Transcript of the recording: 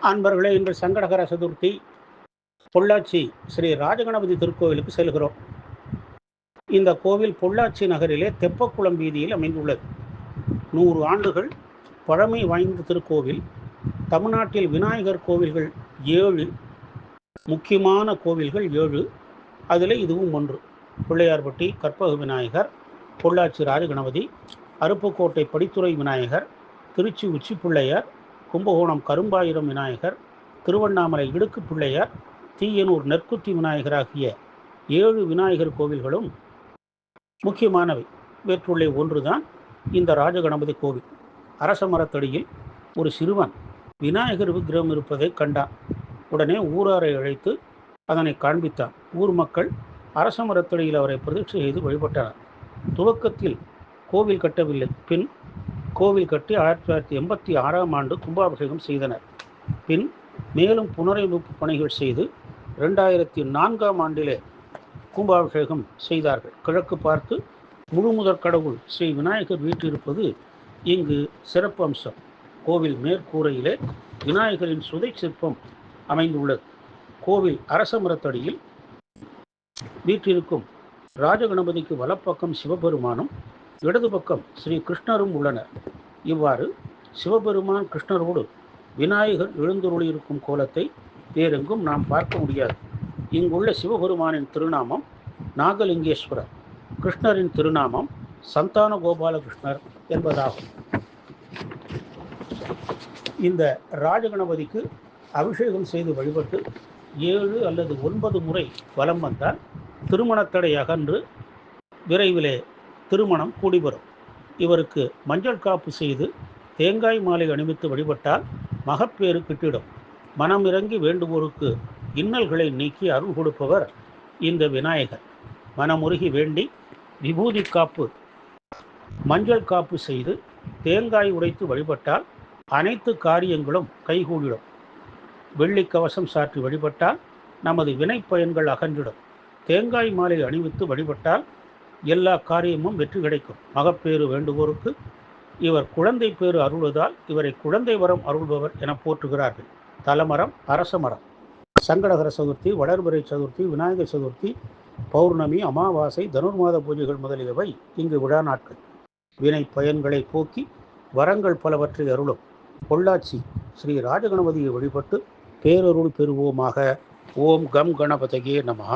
அன்பர்களே, இன்று சங்கடகர சதுர்த்தி. பொள்ளாச்சி ஸ்ரீ ராஜகணபதி திருக்கோவிலுக்கு செல்கிறோம். இந்த கோவில் பொள்ளாச்சி நகரிலே தெப்பக்குளம் வீதியில் அமைந்துள்ளது. 100 ஆண்டுகள் பழமை வாய்ந்த திருக்கோவில். தமிழ்நாட்டில் விநாயகர் கோவில்கள் 7, முக்கியமான கோவில்கள் 7, அதில் இதுவும் ஒன்று. பிள்ளையார்பட்டி கற்பக விநாயகர், பொள்ளாச்சி ராஜகணபதி, அருப்புக்கோட்டை படித்துறை விநாயகர், திருச்சி உச்சி பிள்ளையார், கும்பகோணம் கரும்பாயிரம் விநாயகர், திருவண்ணாமலை இடுக்கு பிள்ளையார், தீயனூர் நெற்குத்தி விநாயகர் ஆகிய 7 விநாயகர் கோவில்களும் முக்கியமானவை. இவற்றுள்ளே ஒன்றுதான் இந்த ராஜகணபதி கோவில். அரச மரத்தடியில் ஒரு சிறுவன் விநாயகர் விக்கிரகம் இருப்பதை கண்டான். உடனே ஊராரை அழைத்து அதனை காண்பித்தான். ஊர் மக்கள் அரச மரத்தடியில் அவரை பிரதிஷ்டை செய்து வழிபட்டனர். துவக்கத்தில் கோவில் கட்டவில்லை. பின் கோவில் கட்டி 1986ஆம் ஆண்டு கும்பாபிஷேகம் செய்தனர். பின் மேலும் புனரமைப்பு பணிகள் செய்து 2004ஆம் ஆண்டிலே கும்பாபிஷேகம் செய்தார்கள். கிழக்கு பார்த்து முழுமுதற் கடவுள் ஸ்ரீ விநாயகர் வீற்றிருப்பது இங்கு சிறப்பு அம்சம். கோவில் மேற்கூரையிலே விநாயகரின் சுதை சிற்பம் அமைந்துள்ளது. கோவில் அரச மரத்தடியில் வீற்றிருக்கும் ராஜகணபதிக்கு வலப்பக்கம் சிவபெருமானும் இடது பக்கம் ஸ்ரீ கிருஷ்ணரும் உள்ளனர். இவ்வாறு சிவபெருமான் கிருஷ்ணரோடு விநாயகர் எழுந்தருளியிருக்கும் கோலத்தை வேறெங்கும் நாம் பார்க்க முடியாது. இங்குள்ள சிவபெருமானின் திருநாமம் நாகலிங்கேஸ்வரர், கிருஷ்ணரின் திருநாமம் சந்தான கோபாலகிருஷ்ணர் என்பதாகும். இந்த ராஜகணபதிக்கு அபிஷேகம் செய்து வழிபட்டு 7 அல்லது 9 முறை வலம் வந்தால் திருமணத்தடை அகன்று விரைவிலே திருமணம் கூடிவரும். இவருக்கு மஞ்சள் காப்பு செய்து தேங்காய் மாலை அணிவித்து வழிபட்டால் மகப்பேறு கிட்டிடும். மனமிறங்கி வேண்டுவோருக்கு இன்னல்களை நீக்கி அருள் கொடுப்பவர் இந்த விநாயகர். மனமுருகி வேண்டி விபூதி காப்பு, மஞ்சள் காப்பு செய்து தேங்காய் உடைத்து வழிபட்டால் அனைத்து காரியங்களும் கைகூடிடும். வெள்ளி கவசம் சாற்றி வழிபட்டால் நமது வினை பயன்கள் அகன்றிடும். தேங்காய் மாலை அணிவித்து வழிபட்டால் எல்லா காரியமும் வெற்றி கிடைக்கும். மகப்பேறு வேண்டுவோருக்கு இவர் குழந்தை பேறு அருள்வதால் இவரை குழந்தை வரம் அருள்பவர் என போற்றுகிறார்கள். தலமரம் அரச மரம். சங்கடகர சதுர்த்தி, வளர்பிறை சதுர்த்தி, விநாயகர் சதுர்த்தி, பௌர்ணமி, அமாவாசை, தனுர்மாத பூஜைகள் முதலியவை இங்கு விழா நாட்கள். வினை பயன்களை போக்கி வரங்கள் பலவற்றை அருளும் பொள்ளாச்சி ஸ்ரீ ராஜகணபதியை வழிபட்டு பேரருள் பெறுவோமாக. ஓம் கம் கணபதியே நமஹ.